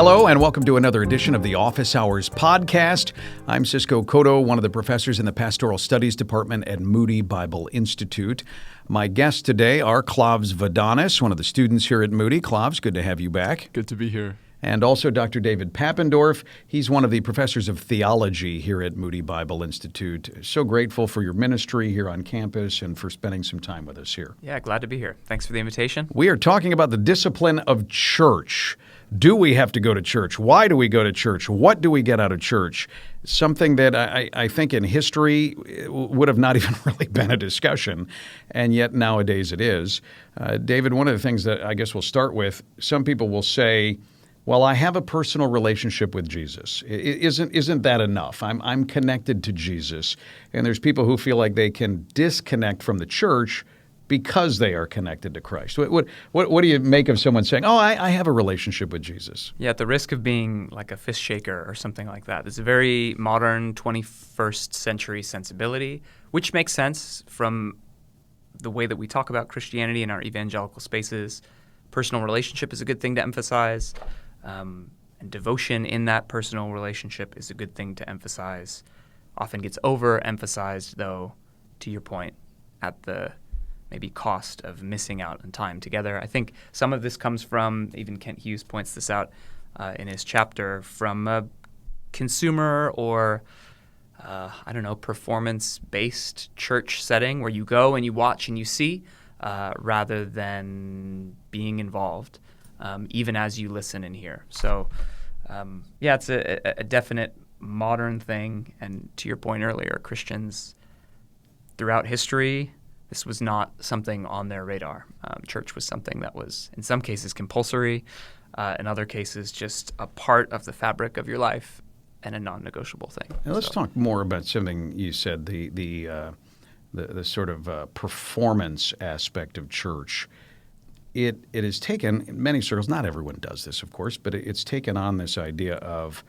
Hello, and welcome to another edition of the Office Hours podcast. I'm Cisco Cotto, one of the professors in the Pastoral Studies Department at Moody Bible Institute. My guests today are Klavs Vadonis, one of the students here at Moody. Klavs, good to have you back. Good to be here. And also Dr. David Papendorf. He's one of the professors of theology here at Moody Bible Institute. So grateful for your ministry here on campus and for spending some time with us here. Yeah, glad to be here. Thanks for the invitation. We are talking about the discipline of church. Do we have to go to church? Why do we go to church? What do we get out of church? Something that I think in history would have not even really been a discussion, and yet nowadays it is. David, one of the things that I guess we'll start with, some people will say, well, I have a personal relationship with Jesus. Isn't that enough? I'm connected to Jesus. And there's people who feel like they can disconnect from the church because they are connected to Christ. What do you make of someone saying, oh, I have a relationship with Jesus? Yeah, at the risk of being like a fist shaker or something like that, it's a very modern 21st century sensibility, which makes sense from the way that we talk about Christianity in our evangelical spaces. Personal relationship is a good thing to emphasize. And devotion in that personal relationship is a good thing to emphasize. Often gets overemphasized, though, to your point, at the maybe cost of missing out on time together. I think some of this comes from, even Kent Hughes points this out in his chapter, from a consumer or, performance-based church setting where you go and you watch and you see rather than being involved. Even as you listen and hear. So, it's a definite modern thing. And to your point earlier, Christians throughout history, this was not something on their radar. Church was something that was, in some cases, compulsory, in other cases, just a part of the fabric of your life and a non-negotiable thing. Now let's talk more about something you said, the sort of performance aspect of church. It is taken, in many circles, not everyone does this, of course, but it's taken on this idea of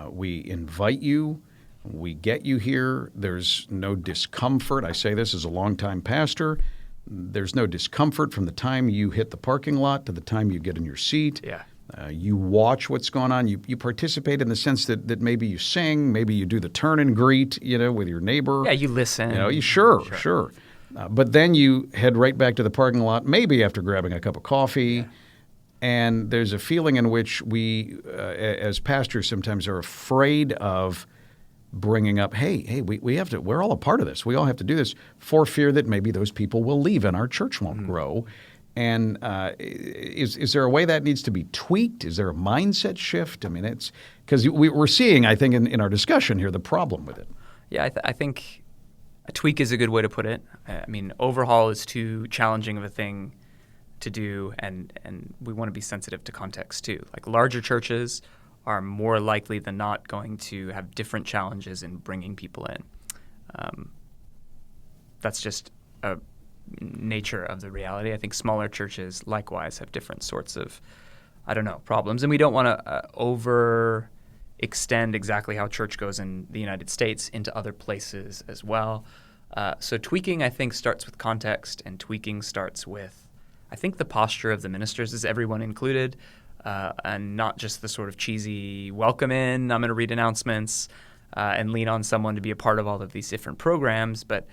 we invite you, we get you here, there's no discomfort. I say this as a longtime pastor. There's no discomfort from the time you hit the parking lot to the time you get in your seat. Yeah. You watch what's going on. You participate in the sense that maybe you sing, maybe you do the turn and greet, with your neighbor. Yeah, you listen. Sure. But then you head right back to the parking lot, maybe after grabbing a cup of coffee, Yeah. And there's a feeling in which we, as pastors, sometimes are afraid of bringing up, hey, we have to. We're all a part of this. We all have to do this for fear that maybe those people will leave and our church won't grow. And is there a way that needs to be tweaked? Is there a mindset shift? I mean, it's because we're seeing, I think, in our discussion here, the problem with it. Yeah, I think a tweak is a good way to put it. I mean, overhaul is too challenging of a thing to do, and we want to be sensitive to context too. Like larger churches are more likely than not going to have different challenges in bringing people in. That's just a nature of the reality. I think smaller churches likewise have different sorts of, problems, and we don't want to extend exactly how church goes in the United States into other places as well. So tweaking, I think, starts with context, and tweaking starts with, I think, the posture of the ministers. Is everyone included? And not just the sort of cheesy welcome in, I'm going to read announcements and lean on someone to be a part of all of these different programs, but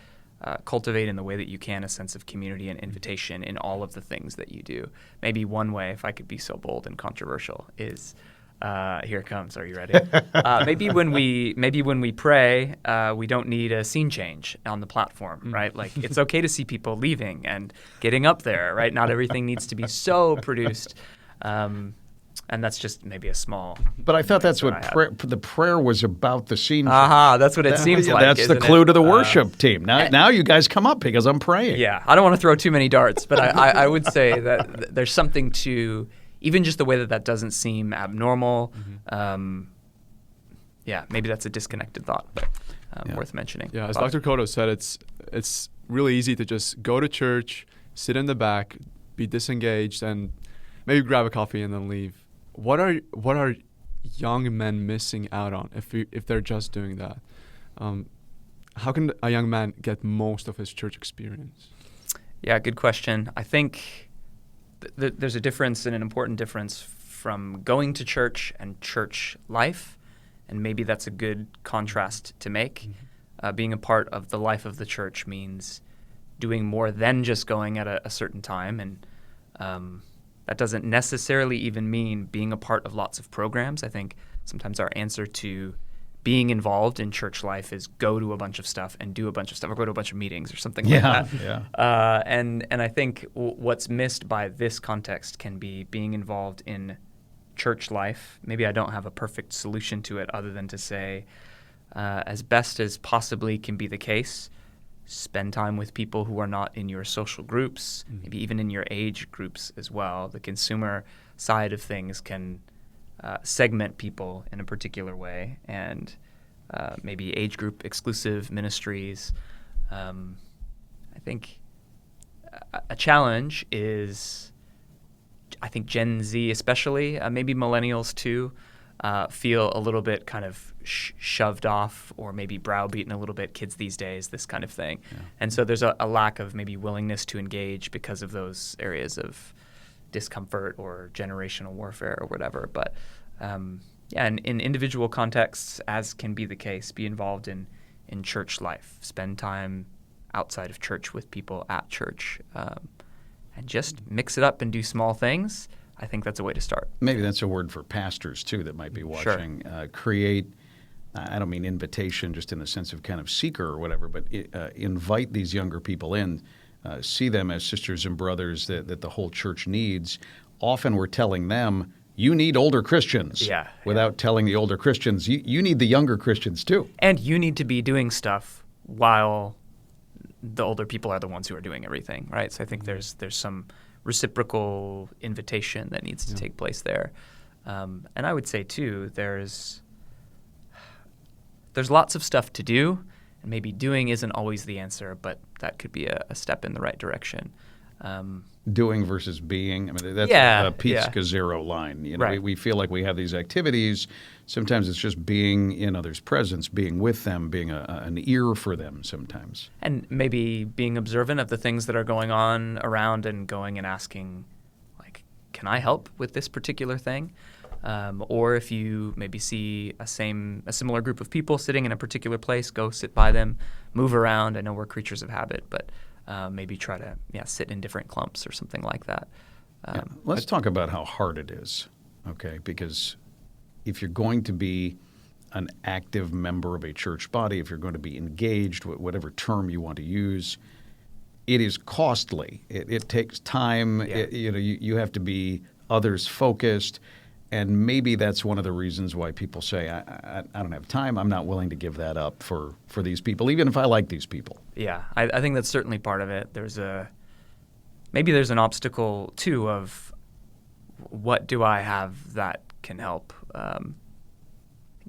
cultivate in the way that you can a sense of community and invitation in all of the things that you do. Maybe one way, if I could be so bold and controversial, is here it comes. Are you ready? Maybe when we pray, we don't need a scene change on the platform, right? Like it's okay to see people leaving and getting up there, right? Not everything needs to be so produced. And that's just maybe a small. But I thought that's what the prayer was about, the scene. That's what it seems like. That's the clue to the worship team. Now you guys come up because I'm praying. Yeah, I don't want to throw too many darts, but I would say that there's something to even just the way that doesn't seem abnormal. Maybe that's a disconnected thought, but worth mentioning. Yeah, as Dr. Cotto said, it's really easy to just go to church, sit in the back, be disengaged, and maybe grab a coffee and then leave. What are young men missing out on if they're just doing that? How can a young man get most of his church experience? Yeah, good question. I think there's a difference, and an important difference from going to church and church life, and maybe that's a good contrast to make. Being a part of the life of the church means doing more than just going at a certain time, and that doesn't necessarily even mean being a part of lots of programs. I think sometimes our answer to being involved in church life is go to a bunch of stuff and do a bunch of stuff, or go to a bunch of meetings or something like that. And I think what's missed by this context can be being involved in church life. Maybe I don't have a perfect solution to it other than to say, as best as possibly can be the case, spend time with people who are not in your social groups, maybe even in your age groups as well. The consumer side of things can segment people in a particular way, and maybe age group exclusive ministries. I think a challenge is, I think Gen Z especially, maybe millennials too, feel a little bit kind of shoved off, or maybe browbeaten a little bit, kids these days, this kind of thing. And so there's a lack of maybe willingness to engage because of those areas of discomfort or generational warfare or whatever. But in individual contexts, as can be the case, be involved in church life. Spend time outside of church with people at church, and just mix it up and do small things. I think that's a way to start. Maybe that's a word for pastors, too, that might be watching. Sure. Create, I don't mean invitation just in the sense of kind of seeker or whatever, but invite these younger people in. See them as sisters and brothers that the whole church needs. Often we're telling them, you need older Christians. Without telling the older Christians, you need the younger Christians too. And you need to be doing stuff while the older people are the ones who are doing everything, right? So I think there's some reciprocal invitation that needs to take place there. And I would say too, there's lots of stuff to do, and maybe doing isn't always the answer, but that could be a step in the right direction. Doing versus being. I mean, that's a Pete Scazzero line. You know, Right. we feel like we have these activities. Sometimes it's just being in others' presence, being with them, being an ear for them sometimes. And maybe being observant of the things that are going on around, and going and asking, like, can I help with this particular thing? Or if you maybe see a similar group of people sitting in a particular place, go sit by them, move around. I know we're creatures of habit, but maybe try to sit in different clumps or something like that. Let's talk about how hard it is, okay? Because if you're going to be an active member of a church body, if you're going to be engaged, whatever term you want to use, it is costly. It takes time. Yeah. You have to be others focused. And maybe that's one of the reasons why people say, I don't have time. I'm not willing to give that up for these people, even if I like these people. Yeah, I think that's certainly part of it. Maybe there's an obstacle, too, of what do I have that can help?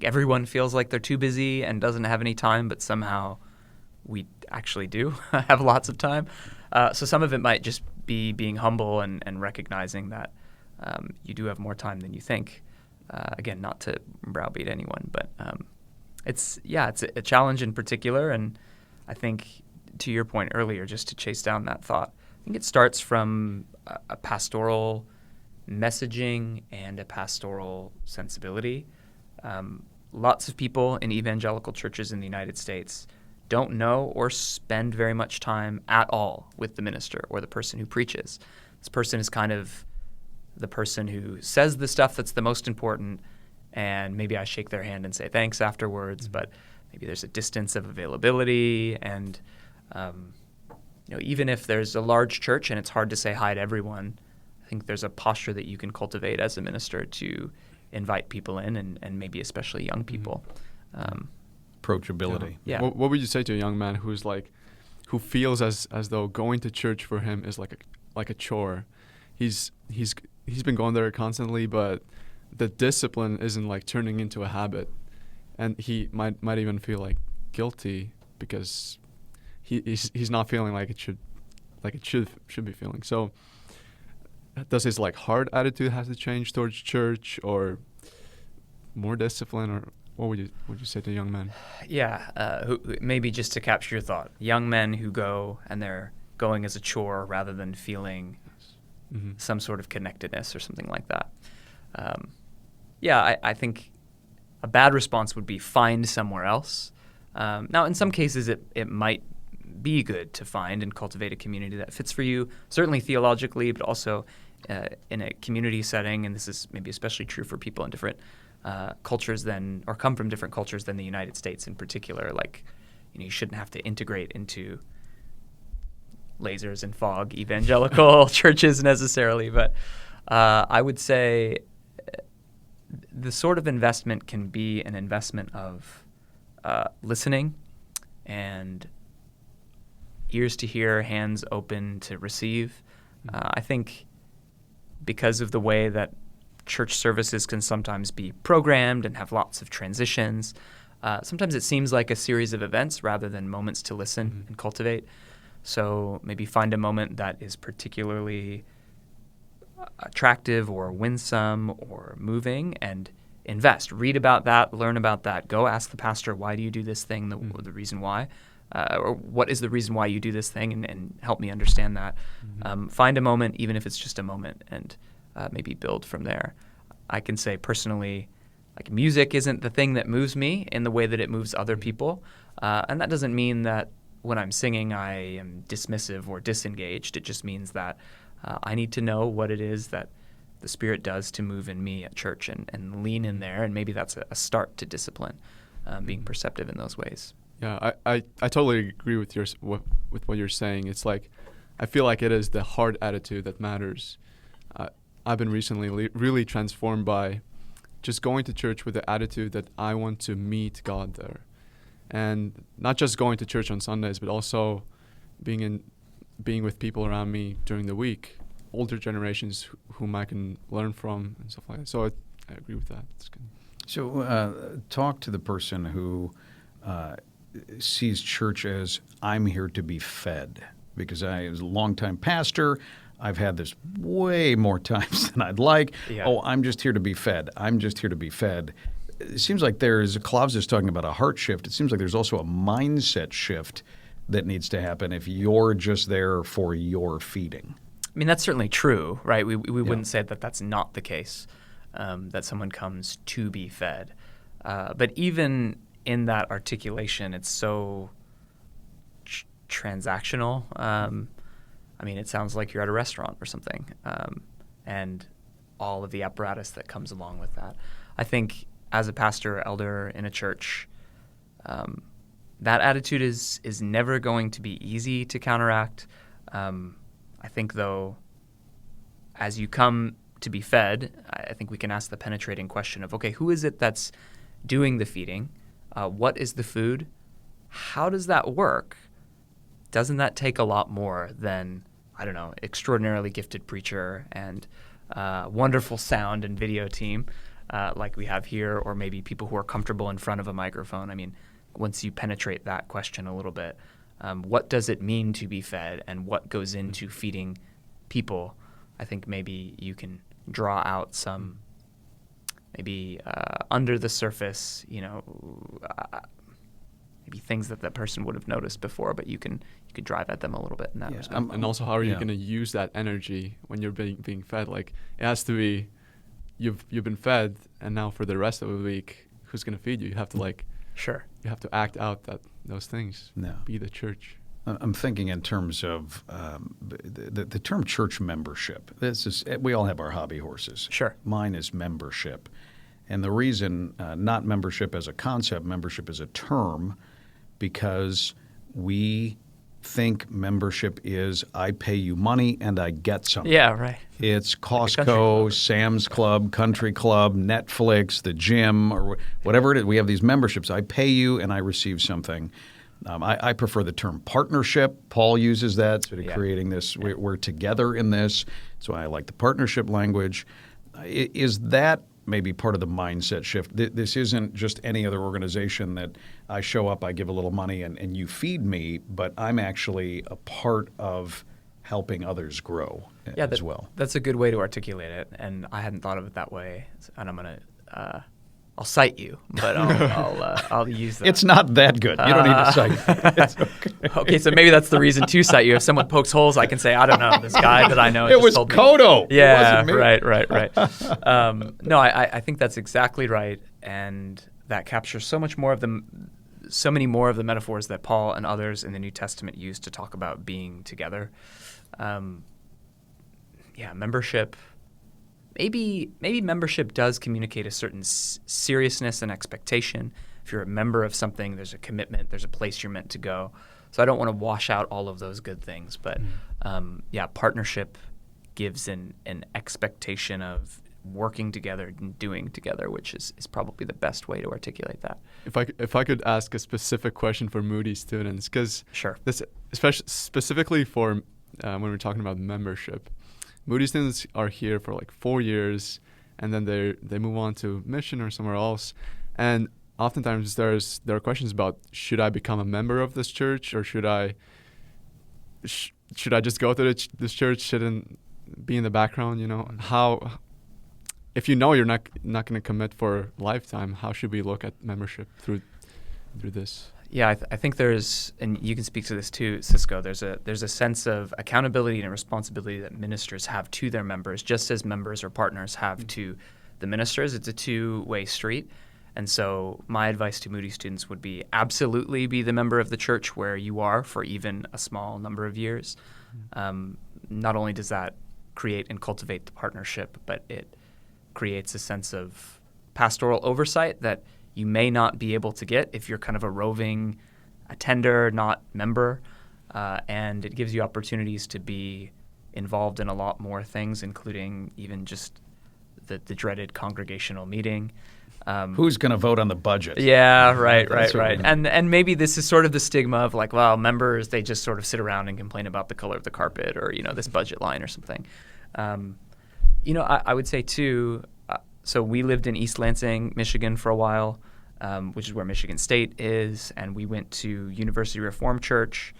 Everyone feels like they're too busy and doesn't have any time, but somehow we actually do have lots of time. So some of it might just be being humble and recognizing that you do have more time than you think. Again, not to browbeat anyone, but it's a challenge in particular. And I think, to your point earlier, just to chase down that thought, I think it starts from a pastoral messaging and a pastoral sensibility. Lots of people in evangelical churches in the United States don't know or spend very much time at all with the minister or the person who preaches. This person is kind of the person who says the stuff that's the most important, and maybe I shake their hand and say thanks afterwards, but maybe there's a distance of availability, and even if there's a large church and it's hard to say hi to everyone, I think there's a posture that you can cultivate as a minister to invite people in, and maybe especially young people. Approachability. Yeah. What would you say to a young man who feels as though going to church for him is like a chore? He's been going there constantly, but the discipline isn't like turning into a habit, and he might even feel like guilty because he's not feeling like it should be feeling. So does his heart attitude have to change towards church, or more discipline, or what would you say to young men? Yeah, maybe just to capture your thought, young men who go and they're going as a chore rather than feeling some sort of connectedness or something like that. I think a bad response would be find somewhere else. Now, in some cases, it might be good to find and cultivate a community that fits for you, certainly theologically, but also in a community setting. And this is maybe especially true for people in different cultures or come from different cultures than the United States in particular. Like, you shouldn't have to integrate into lasers and fog evangelical churches necessarily. But I would say the sort of investment can be an investment of listening and ears to hear, hands open to receive. I think because of the way that church services can sometimes be programmed and have lots of transitions, sometimes it seems like a series of events rather than moments to listen and cultivate. So maybe find a moment that is particularly attractive or winsome or moving and invest. Read about that, learn about that. Go ask the pastor, why do you do this thing, the reason why? Or what is the reason why you do this thing, and help me understand that. Find a moment, even if it's just a moment, and maybe build from there. I can say personally, like, music isn't the thing that moves me in the way that it moves other people. And that doesn't mean that when I'm singing I am dismissive or disengaged. It just means that I need to know what it is that the Spirit does to move in me at church and lean in there. And maybe that's a start to discipline, being perceptive in those ways. Yeah, I totally agree with with what you're saying. It's like, I feel like it is the heart attitude that matters. I've been recently really transformed by just going to church with the attitude that I want to meet God there. And not just going to church on Sundays, but also being with people around me during the week, older generations whom I can learn from and stuff like that. So I agree with that. It's good. So talk to the person who sees church as, I'm here to be fed. Because I was a longtime pastor, I've had this way more times than I'd like. Yeah. Oh, I'm just here to be fed. I'm just here to be fed. It seems like Klavs is talking about a heart shift. It seems like there's also a mindset shift that needs to happen if you're just there for your feeding. I mean, that's certainly true, right? We wouldn't say that that's not the case, that someone comes to be fed. But even in that articulation, it's so transactional. I mean, it sounds like you're at a restaurant or something, and all of the apparatus that comes along with that. I think as a pastor or elder in a church, that attitude is never going to be easy to counteract. I think, though, as you come to be fed, I think we can ask the penetrating question of, okay, who is it that's doing the feeding? What is the food? How does that work? Doesn't that take a lot more than, I don't know, extraordinarily gifted preacher and wonderful sound and video team like we have here, or maybe people who are comfortable in front of a microphone? I mean, once you penetrate that question a little bit, what does it mean to be fed, and what goes into feeding people? I think maybe you can draw out some maybe under the surface, maybe things that person would have noticed before, but you could drive at them a little bit in that respect. And also, how are you going to use that energy when you're being fed? Like, it has to be, you've been fed, and now for the rest of the week, who's going to feed you? You have to Sure. You have to act out those things. No. Be the church. I'm thinking in terms of the term church membership. We all have our hobby horses. Sure. Mine is membership. And the reason, not membership as a concept, membership as a term, because we think membership is, I pay you money and I get something. Yeah, right. It's Like Costco, Sam's Club, Country Club, Netflix, the gym, or whatever it is. We have these memberships. I pay you and I receive something. I prefer the term partnership. Paul uses that, sort of creating this, we're together in this. That's why I like the partnership language. Is that maybe part of the mindset shift? This isn't just any other organization that I show up, I give a little money, and you feed me, but I'm actually a part of helping others grow as well. That's a good way to articulate it, and I hadn't thought of it that way, and I'm going to I'll cite you, but I'll use that. It's not that good. You don't need to cite. It's okay. Okay, so maybe that's the reason to cite you. If someone pokes holes, I can say, I don't know, this guy that I know. It just was told me. Cotto. Yeah, It wasn't me. right. No, I think that's exactly right, and that captures so many more of the metaphors that Paul and others in the New Testament use to talk about being together. Membership. Maybe membership does communicate a certain seriousness and expectation. If you're a member of something, there's a commitment, there's a place you're meant to go. So I don't want to wash out all of those good things, but partnership gives an expectation of working together and doing together, which is probably the best way to articulate that. If I could ask a specific question for Moody students, because Sure. this, especially specifically for when we're talking about membership, Moody students are here for like 4 years, and then they move on to mission or somewhere else, and oftentimes there are questions about, should I become a member of this church, or should I just go to this church, shouldn't be in the background? How, if you're not going to commit for a lifetime, how should we look at membership through this? Yeah, I think there's, and you can speak to this too, Cisco. There's a sense of accountability and responsibility that ministers have to their members, just as members or partners have to the ministers. It's a two-way street. And so my advice to Moody students would be absolutely be the member of the church where you are for even a small number of years. Not only does that create and cultivate the partnership, but it creates a sense of pastoral oversight that you may not be able to get if you're kind of a roving attender, not member. And it gives you opportunities to be involved in a lot more things, including even just the dreaded congregational meeting. Who's going to vote on the budget? Yeah, right. That's right. And maybe this is sort of the stigma of like, well, members, they just sort of sit around and complain about the color of the carpet or, this budget line or something. I would say too, so we lived in East Lansing, Michigan for a while, which is where Michigan State is, and we went to University Reformed Church.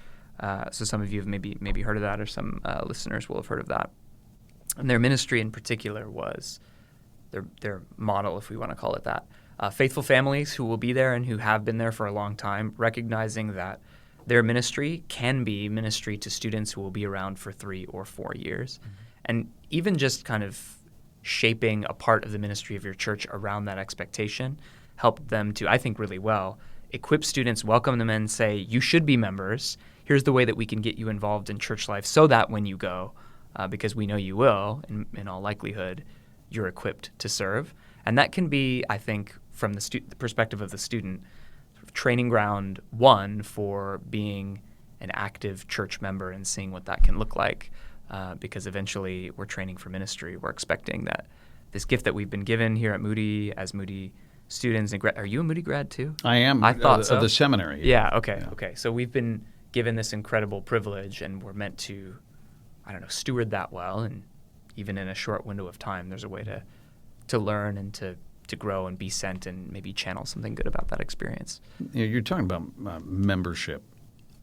So some of you have maybe heard of that, or some listeners will have heard of that. And their ministry in particular was their model, if we want to call it that. Faithful families who will be there and who have been there for a long time, recognizing that their ministry can be ministry to students who will be around for 3 or 4 years. Mm-hmm. And even just kind of shaping a part of the ministry of your church around that expectation helped them to, I think really well, equip students, welcome them in, say, you should be members. Here's the way that we can get you involved in church life so that when you go, because we know you will, in all likelihood, you're equipped to serve. And that can be, I think, from the perspective of the student, sort of training ground one for being an active church member and seeing what that can look like. Because eventually we're training for ministry. We're expecting that this gift that we've been given here at Moody as Moody students. And are you a Moody grad too? I am. I thought so. Of the seminary. Yeah, okay. So we've been given this incredible privilege, and we're meant to, steward that well. And even in a short window of time, there's a way to learn and to grow and be sent and maybe channel something good about that experience. You're talking about membership.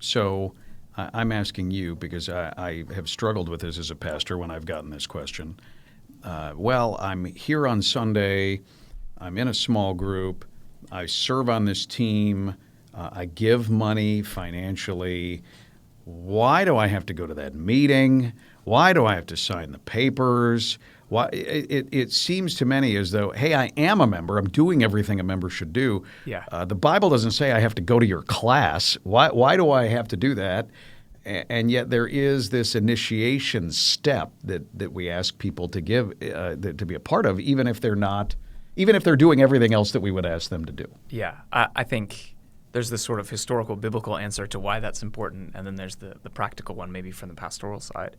So I'm asking you, because I have struggled with this as a pastor when I've gotten this question. I'm here on Sunday. I'm in a small group. I serve on this team. I give money financially. Why do I have to go to that meeting? Why do I have to sign the papers? Why? It seems to many as though, hey, I am a member. I'm doing everything a member should do. Yeah. The Bible doesn't say I have to go to your class. Why do I have to do that? And yet there is this initiation step that we ask people to give to be a part of, even if they're doing everything else that we would ask them to do. Yeah, I think there's this sort of historical biblical answer to why that's important, and then there's the practical one maybe from the pastoral side.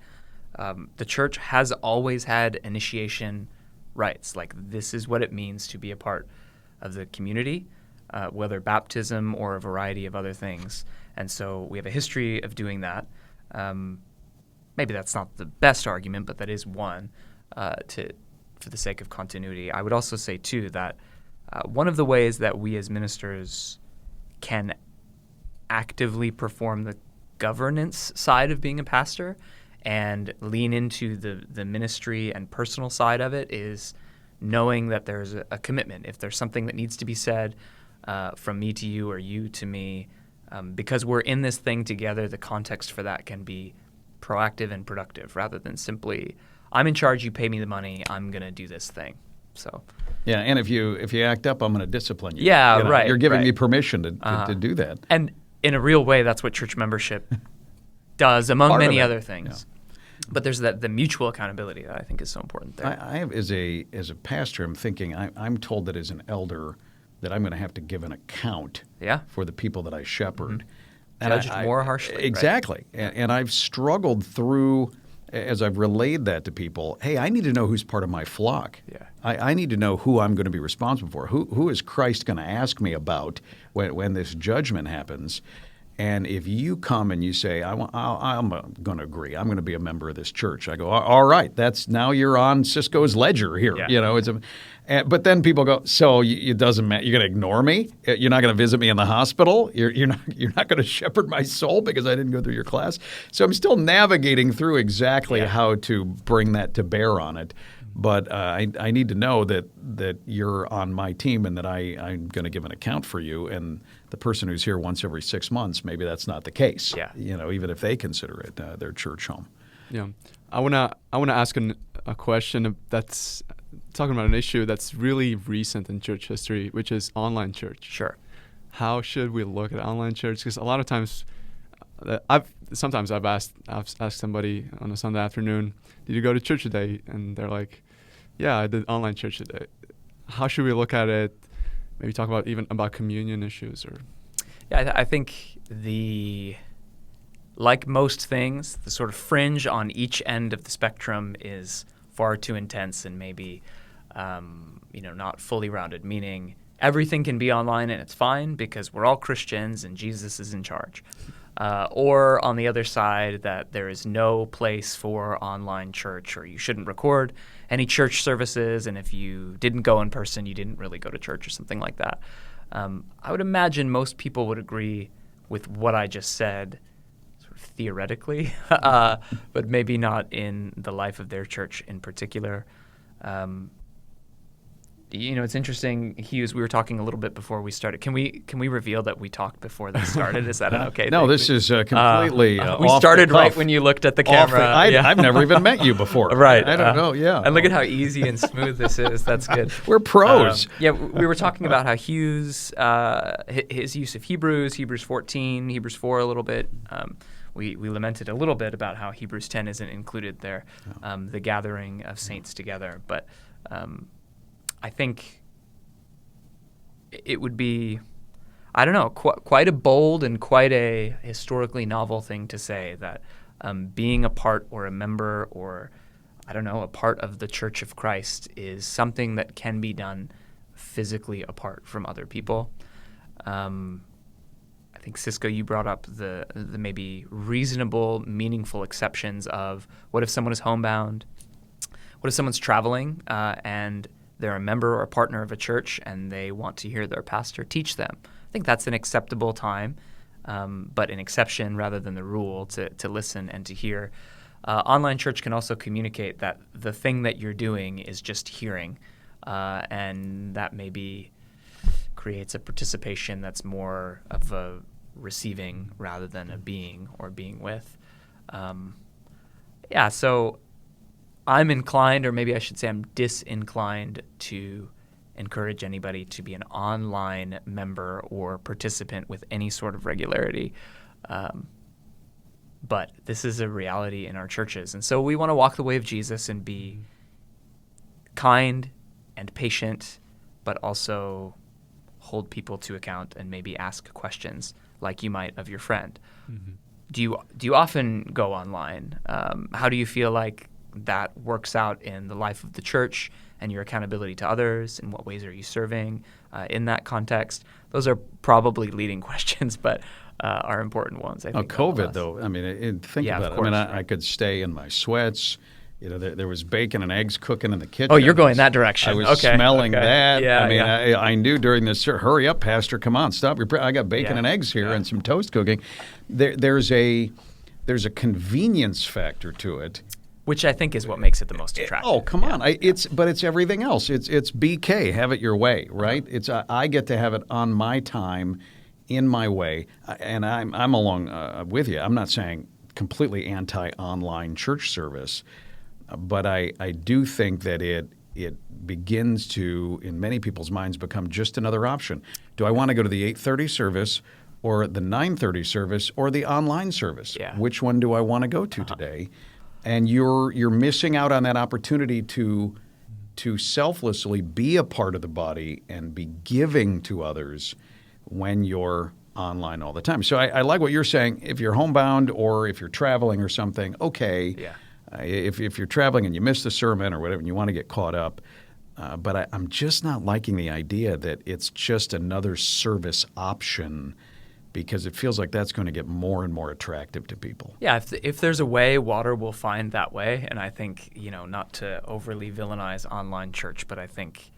The church has always had initiation rites. Like, this is what it means to be a part of the community, whether baptism or a variety of other things. And so we have a history of doing that. Maybe that's not the best argument, but that is one for the sake of continuity. I would also say, too, that one of the ways that we as ministers can actively perform the governance side of being a pastor and lean into the ministry and personal side of it is knowing that there's a commitment. If there's something that needs to be said from me to you or you to me, because we're in this thing together, the context for that can be proactive and productive rather than simply, I'm in charge, you pay me the money, I'm going to do this thing. So, yeah, and if you act up, I'm going to discipline you. Yeah, You know, right. You're giving right. me permission to do that. And in a real way, that's what church membership does, among Part of many it, other things. But there's the mutual accountability that I think is so important there. I have as a pastor, I'm thinking I'm told that as an elder that I'm going to have to give an account Yeah. for the people that I shepherd. Judged more harshly. Right? Exactly. And I've struggled through, as I've relayed that to people, hey, I need to know who's part of my flock. Yeah. I need to know who I'm going to be responsible for. Who is Christ going to ask me about when this judgment happens? And if you come and you say, I'm going to agree, I'm going to be a member of this church, I go, all right, now you're on Cisco's ledger here. Yeah. You know, but then people go, so it doesn't matter. You're going to ignore me? You're not going to visit me in the hospital? You're not going to shepherd my soul because I didn't go through your class? So I'm still navigating through exactly how to bring that to bear on it. But I need to know that you're on my team and that I'm going to give an account for you. And the person who's here once every 6 months, maybe that's not the case. Yeah. You know, even if they consider it their church home. Yeah, I wanna ask a question that's talking about an issue that's really recent in church history, which is online church. Sure. How should we look at online church? Because a lot of times, I've asked somebody on a Sunday afternoon, did you go to church today? And they're like, yeah, I did online church today. How should we look at it? Maybe talk about communion issues or. Yeah, I think like most things, the sort of fringe on each end of the spectrum is far too intense and maybe, not fully rounded. Meaning everything can be online and it's fine because we're all Christians and Jesus is in charge. Or on the other side, that there is no place for online church, or you shouldn't record any church services, and if you didn't go in person, you didn't really go to church or something like that. I would imagine most people would agree with what I just said, sort of theoretically, but maybe not in the life of their church in particular. It's interesting, Hughes, we were talking a little bit before we started. Can we reveal that we talked before this started? Is that an okay No, thing? this is completely we off started the right cuff. when you looked at the Off camera. I've never even met you before. Right. I don't know, yeah. And look at how easy and smooth this is. That's good. We're pros. We were talking about how Hughes, his use of Hebrews 14, Hebrews 4 a little bit. We lamented a little bit about how Hebrews 10 isn't included there, the gathering of saints together. But I think it would be, I don't know, quite a bold and quite a historically novel thing to say that being a part or a member or, I don't know, a part of the Church of Christ is something that can be done physically apart from other people. I think, Cisco, you brought up the maybe reasonable, meaningful exceptions of what if someone is homebound? What if someone's traveling and they're a member or a partner of a church and they want to hear their pastor teach them? I think that's an acceptable time, but an exception rather than the rule to listen and to hear. Online church can also communicate that the thing that you're doing is just hearing, and that maybe creates a participation that's more of a receiving rather than a being or being with. So I'm inclined, or maybe I should say I'm disinclined, to encourage anybody to be an online member or participant with any sort of regularity. But this is a reality in our churches. And so we want to walk the way of Jesus and be kind and patient, but also hold people to account and maybe ask questions like you might of your friend. Mm-hmm. Do you often go online? How do you feel like that works out in the life of the church and your accountability to others? In what ways are you serving in that context? Those are probably leading questions, but are important ones, I think. COVID, though, I mean, think about it. Course, I mean, I could stay in my sweats. You know, there was bacon and eggs cooking in the kitchen. Oh, you're going that direction. I was smelling that. Yeah, I mean, I knew during this, hurry up, Pastor, come on, stop. I got bacon and eggs here and some toast cooking. There's a convenience factor to it which I think is what makes it the most attractive. Oh, come on! But it's everything else. It's BK, have it your way, right? It's I get to have it on my time, in my way, and I'm along with you. I'm not saying completely anti-online church service, but I do think that it begins to, in many people's minds, become just another option. Do I want to go to the 8:30 service, or the 9:30 service, or the online service? Yeah. Which one do I want to go to today? And you're missing out on that opportunity to selflessly be a part of the body and be giving to others when you're online all the time. So I like what you're saying. If you're homebound or if you're traveling or something, okay. Yeah. If you're traveling and you miss the sermon or whatever and you want to get caught up, but I'm just not liking the idea that it's just another service option, because it feels like that's going to get more and more attractive to people. Yeah, if there's a way, water will find that way. And I think, not to overly villainize online church, but I think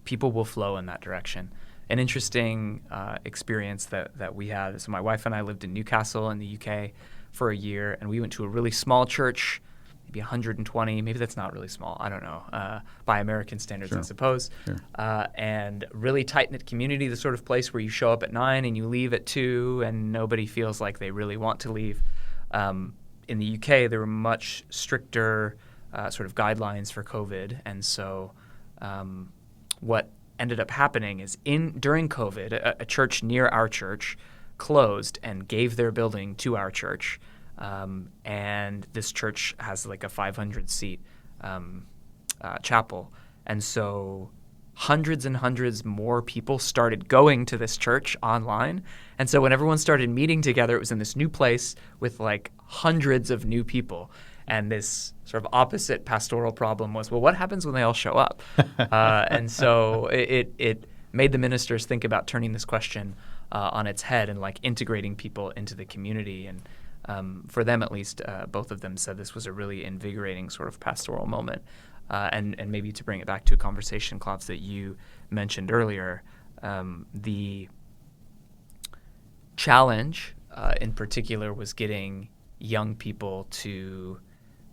people will flow in that direction. An interesting experience that we had. So my wife and I lived in Newcastle in the UK for a year, and we went to a really small church, maybe 120. Maybe that's not really small. I don't know. By American standards, Sure. I suppose. Sure. And really tight-knit community, the sort of place where you show up at 9 and you leave at 2 and nobody feels like they really want to leave. In the UK, there were much stricter sort of guidelines for COVID. And so what ended up happening is during COVID, a church near our church closed and gave their building to our church. And this church has like a 500-seat chapel. And so hundreds and hundreds more people started going to this church online. And so when everyone started meeting together, it was in this new place with like hundreds of new people. And this sort of opposite pastoral problem was, well, what happens when they all show up? And so it made the ministers think about turning this question on its head and like integrating people into the community. And for them, at least, both of them said this was a really invigorating sort of pastoral moment. And maybe to bring it back to a conversation, Klavs, that you mentioned earlier, the challenge in particular was getting young people to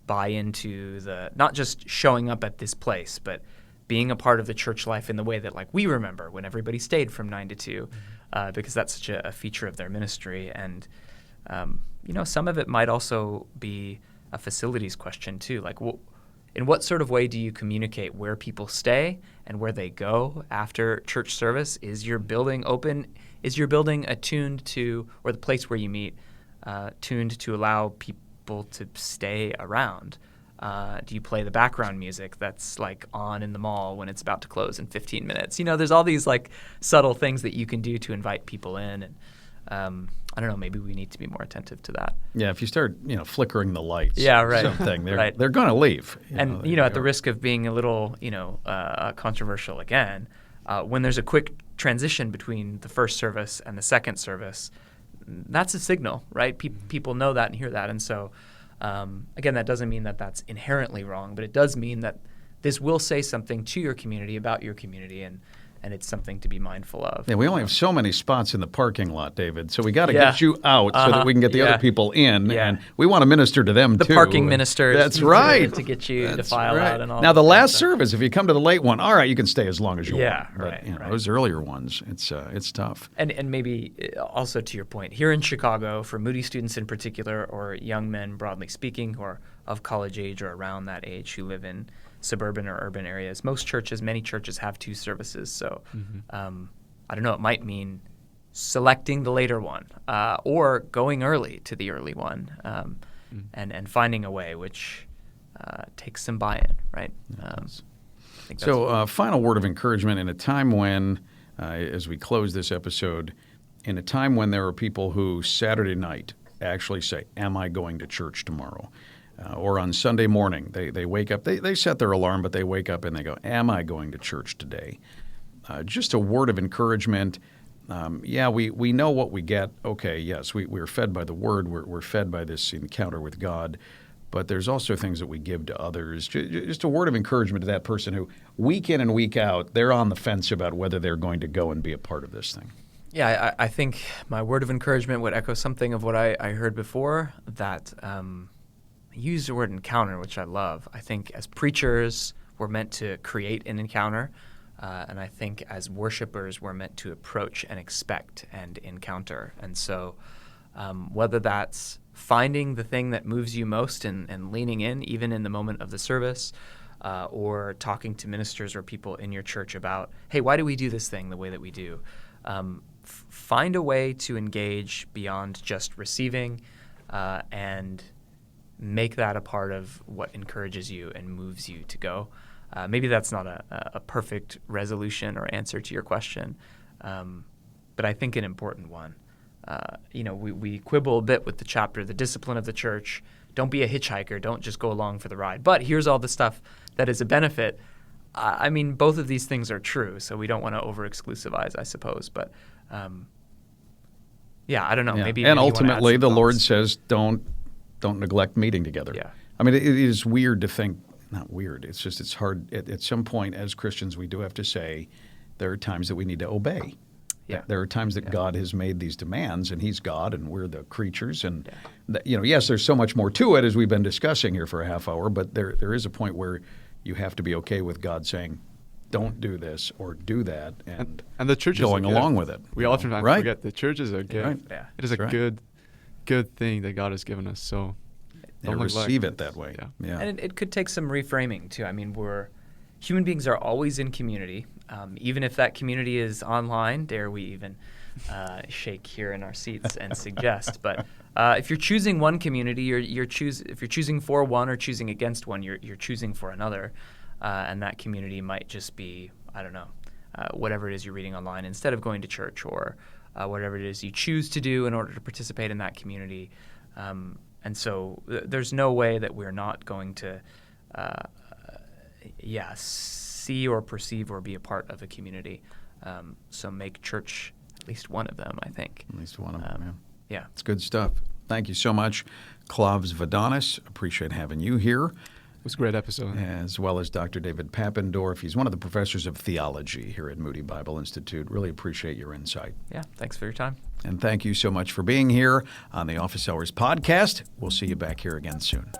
buy into not just showing up at this place, but being a part of the church life in the way that like we remember when everybody stayed from 9 to 2, because that's such a feature of their ministry. And some of it might also be a facilities question too. Like, in what sort of way do you communicate where people stay and where they go after church service? Is your building open? Is your building attuned to, or the place where you meet, tuned to allow people to stay around? Do you play the background music that's like on in the mall when it's about to close in 15 minutes? There's all these like subtle things that you can do to invite people in. And I don't know, maybe we need to be more attentive to that. Yeah, if you start, flickering the lights, yeah, right, something, they're right. they're going to leave. At the risk of being a little, controversial again, when there's a quick transition between the first service and the second service, that's a signal, right? People know that and hear that, and so again, that doesn't mean that that's inherently wrong, but it does mean that this will say something to your community about your community, and it's something to be mindful of. Yeah, we only have so many spots in the parking lot, David, so we got to get you out so that we can get the other people in, and we want to minister to them too. The parking ministers. That's right. To get you to file out and all. Now, the last service, if you come to the late one, all right, you can stay as long as you want. But, right. Those earlier ones, it's tough. And maybe also to your point, here in Chicago, for Moody students in particular, or young men broadly speaking, who are of college age or around that age who live in suburban or urban areas, many churches have 2 services. So I don't know, it might mean selecting the later one or going early to the early one and finding a way, which takes some buy-in, right? So final word of encouragement in a time when, as we close this episode, in a time when there are people who Saturday night actually say, am I going to church tomorrow? Or on Sunday morning, they wake up, they set their alarm, but they wake up and they go, am I going to church today? Just a word of encouragement. We know what we get. Okay, yes, we're fed by the Word. We're fed by this encounter with God. But there's also things that we give to others. Just a word of encouragement to that person who, week in and week out, they're on the fence about whether they're going to go and be a part of this thing. Yeah, I think my word of encouragement would echo something of what I heard before, that you use the word encounter, which I love. I think as preachers, we're meant to create an encounter. And I think as worshipers, we're meant to approach and expect and encounter. And so whether that's finding the thing that moves you most and leaning in, even in the moment of the service, or talking to ministers or people in your church about, hey, why do we do this thing the way that we do? Find a way to engage beyond just receiving and make that a part of what encourages you and moves you to go. Maybe that's not a perfect resolution or answer to your question, but I think an important one. We quibble a bit with the chapter, the discipline of the church. Don't be a hitchhiker. Don't just go along for the ride. But here's all the stuff that is a benefit. I mean, both of these things are true, so we don't want to over-exclusivize, I suppose. But, I don't know. Yeah. Maybe and you wanna add ultimately, some the Lord thoughts. says, don't neglect meeting together. Yeah. I mean, it is weird to think, not weird, it's just it's hard. At some point, as Christians, we do have to say there are times that we need to obey. Yeah. There are times that God has made these demands, and He's God, and we're the creatures. And yes, there's so much more to it, as we've been discussing here for a half hour. But there is a point where you have to be okay with God saying, "Don't do this" or "Do that," and the church is going a gift. along with it. We oftentimes right? forget the church is a gift. Right. Yeah. It is a That's good thing that God has given us. So And don't neglect receive it that way. Yeah. And it could take some reframing, too. I mean, human beings are always in community. Even if that community is online, dare we even shake here in our seats and suggest. But if you're choosing one community, if you're choosing for one or choosing against one, you're choosing for another. And that community might just be, I don't know, whatever it is you're reading online instead of going to church, or whatever it is you choose to do in order to participate in that community. And so there's no way that we're not going to, see or perceive or be a part of a community. So make church at least one of them, I think. At least one of them, Yeah. It's good stuff. Thank you so much, Klavs Vadonis. Appreciate having you here, It was a great episode. as well as Dr. David Papendorf. He's one of the professors of theology here at Moody Bible Institute. Really appreciate your insight. Yeah. Thanks for your time. And thank you so much for being here on the Office Hours podcast. We'll see you back here again soon.